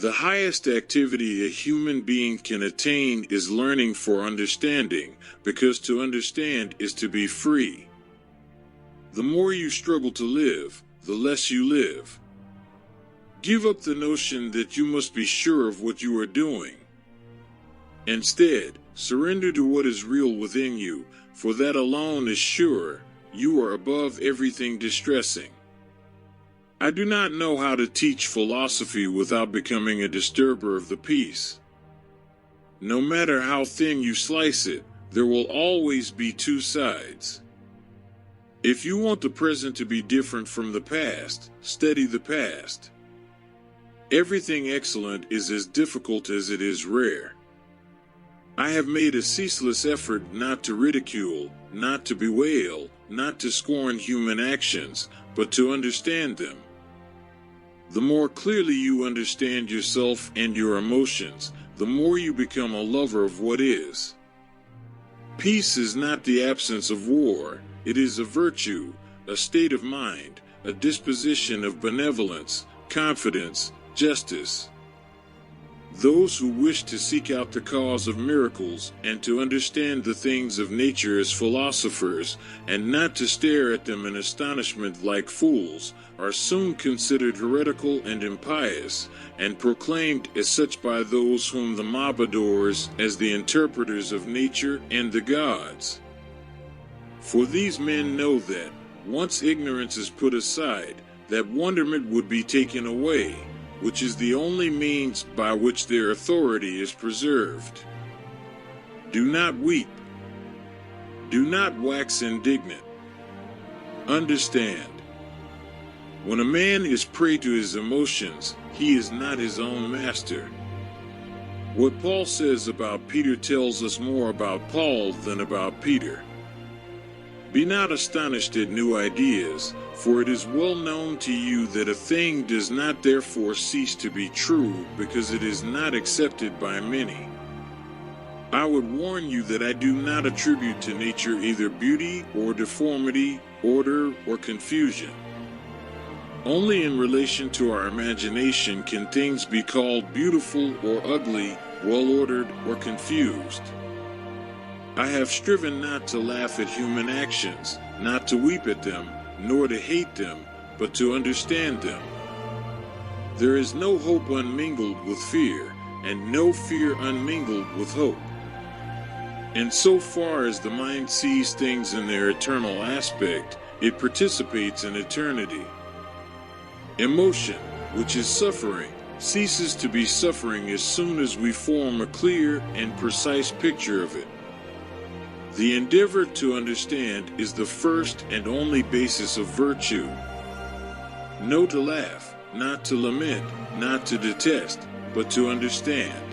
The highest activity a human being can attain is learning for understanding, because to understand is to be free. The more you struggle to live, the less you live. Give up the notion that you must be sure of what you are doing. Instead, surrender to what is real within you, for that alone is sure. You are above everything distressing. I do not know how to teach philosophy without becoming a disturber of the peace. No matter how thin you slice it, there will always be two sides. If you want the present to be different from the past, study the past. Everything excellent is as difficult as it is rare. I have made a ceaseless effort not to ridicule, not to bewail, not to scorn human actions, but to understand them. The more clearly you understand yourself and your emotions, the more you become a lover of what is. Peace is not the absence of war, it is a virtue, a state of mind, a disposition of benevolence, confidence, justice. Those who wish to seek out the cause of miracles and to understand the things of nature as philosophers, and not to stare at them in astonishment like fools, are soon considered heretical and impious, and proclaimed as such by those whom the mob adores as the interpreters of nature and the gods. For these men know that, once ignorance is put aside, that wonderment would be taken away, which is the only means by which their authority is preserved. Do not weep. Do not wax indignant. Understand. When a man is prey to his emotions, he is not his own master. What Paul says about Peter tells us more about Paul than about Peter. Be not astonished at new ideas, for it is well known to you that a thing does not therefore cease to be true because it is not accepted by many. I would warn you that I do not attribute to nature either beauty or deformity, order or confusion. Only in relation to our imagination can things be called beautiful or ugly, well-ordered or confused. I have striven not to laugh at human actions, not to weep at them, nor to hate them, but to understand them. There is no hope unmingled with fear, and no fear unmingled with hope. And so far as the mind sees things in their eternal aspect, it participates in eternity. Emotion, which is suffering, ceases to be suffering as soon as we form a clear and precise picture of it. The endeavor to understand is the first and only basis of virtue. Know to laugh, not to lament, not to detest, but to understand.